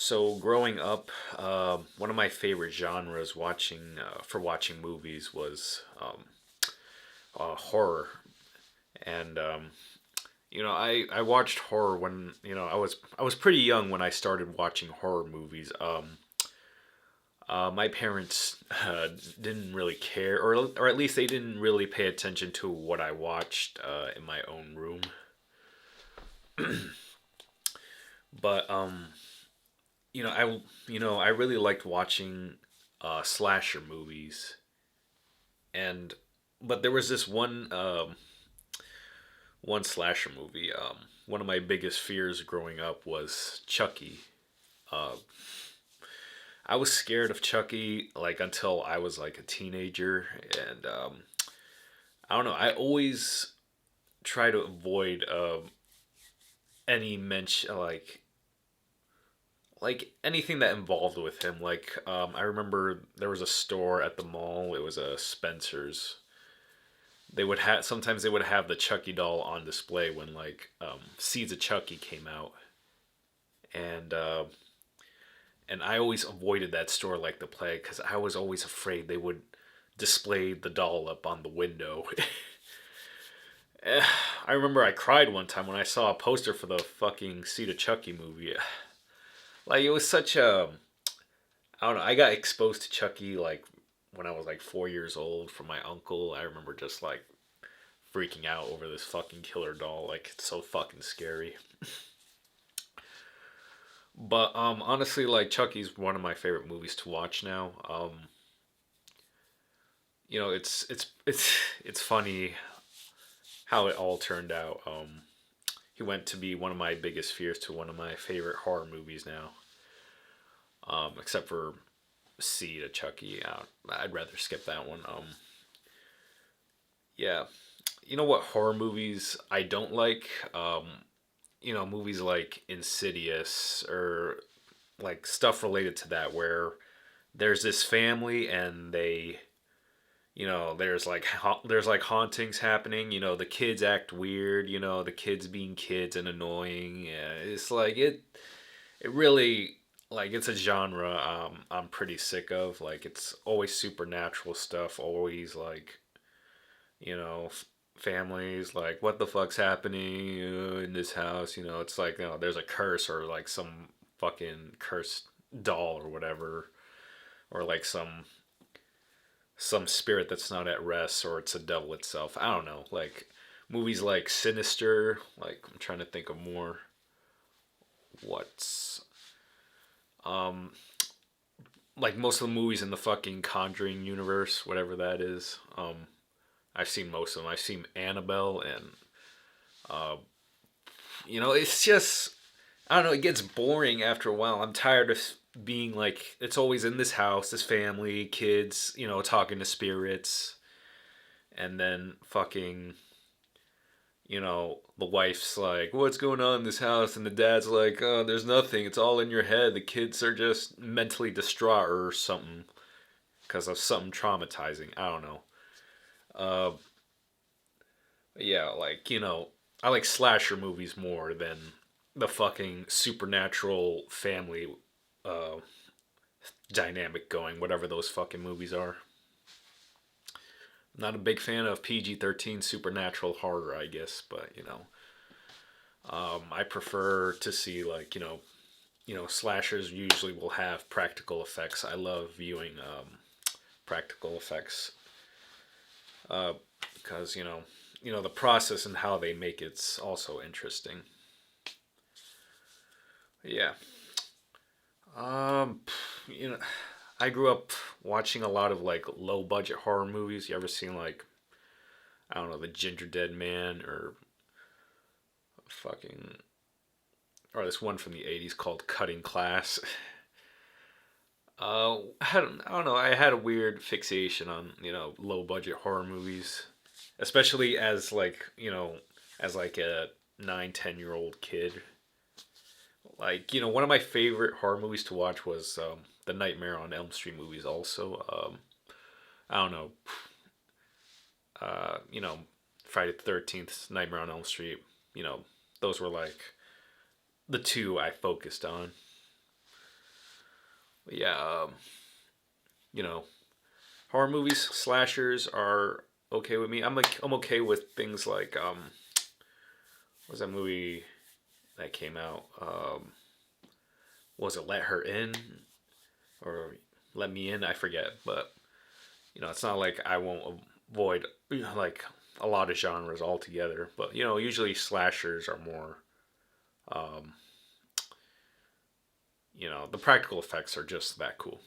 So growing up, one of my favorite genres for watching movies was horror, and I watched horror when I was pretty young when I started watching horror movies. My parents didn't really care, or at least they didn't really pay attention to what I watched in my own room. But I really liked watching slasher movies, and but there was this one slasher movie. One of my biggest fears growing up was Chucky. Uh, I was scared of Chucky like until I was like a teenager, and I don't know. I always try to avoid any mention like anything that involved with him. Like I remember there was a store at the mall. It was a Spencer's. They would have the Chucky doll on display when like Seeds of Chucky came out, and and I always avoided that store like the plague because I was always afraid they would display the doll up on the window. I remember I cried one time when I saw a poster for the fucking Seed of Chucky movie. Like it was such a I don't know. I got exposed to Chucky like when I was like 4 years old from my uncle. I remember just like freaking out over this fucking killer doll. Like it's so fucking scary. But honestly, like Chucky's one of my favorite movies to watch now. It's funny how it all turned out. He went to be one of my biggest fears to one of my favorite horror movies now. Except for C to Chucky. I'd rather skip that one. Yeah. You know what horror movies I don't like? Movies like Insidious or like stuff related to that where there's this family and there's like hauntings happening. The kids act weird. The kids being kids and annoying. Yeah, it's like it really like it's a genre I'm pretty sick of. Like it's always supernatural stuff. Always like you know families like what the fuck's happening in this house. It's like there's a curse or like some fucking cursed doll or whatever, or like some spirit that's not at rest, or it's a devil itself. I don't know. Like movies like Sinister. Like I'm trying to think of more. What's um like most of the movies in the fucking Conjuring universe, whatever that is. I've seen most of them. I've seen Annabelle, and uh, it's just I don't know. It gets boring after a while. I'm tired of being like it's always in this house, this family, kids, talking to spirits, and then fucking the wife's like, "What's going on in this house?" And the dad's like, "Oh, there's nothing. It's all in your head. The kids are just mentally distraught or something because of something traumatizing." I don't know. Uh, yeah, like I like slasher movies more than the fucking supernatural family uh, dynamic going, whatever those fucking movies are. Not a big fan of PG-13 supernatural horror, I guess, but I prefer to see like slashers usually will have practical effects. I love viewing practical effects because the process and how they make it's also interesting. Yeah. Um, you know, I grew up watching a lot of like low budget horror movies. You ever seen like I don't know the Ginger Dead Man or fucking or this one from the '80s called Cutting Class. I don't know. I had a weird fixation on low budget horror movies, especially as like a 9, 10 year old kid. Like one of my favorite horror movies to watch was the Nightmare on Elm Street movies. Also, I don't know. Uh, you know, Friday the 13th, Nightmare on Elm Street. You know, those were like the two I focused on. But yeah, you know, horror movies, slashers are okay with me. I'm okay with things like what was that movie that came out? Was it Let Her In or Let Me In? I forget, but it's not like I won't avoid like a lot of genres altogether. But usually slashers are more. Um, the practical effects are just that cool.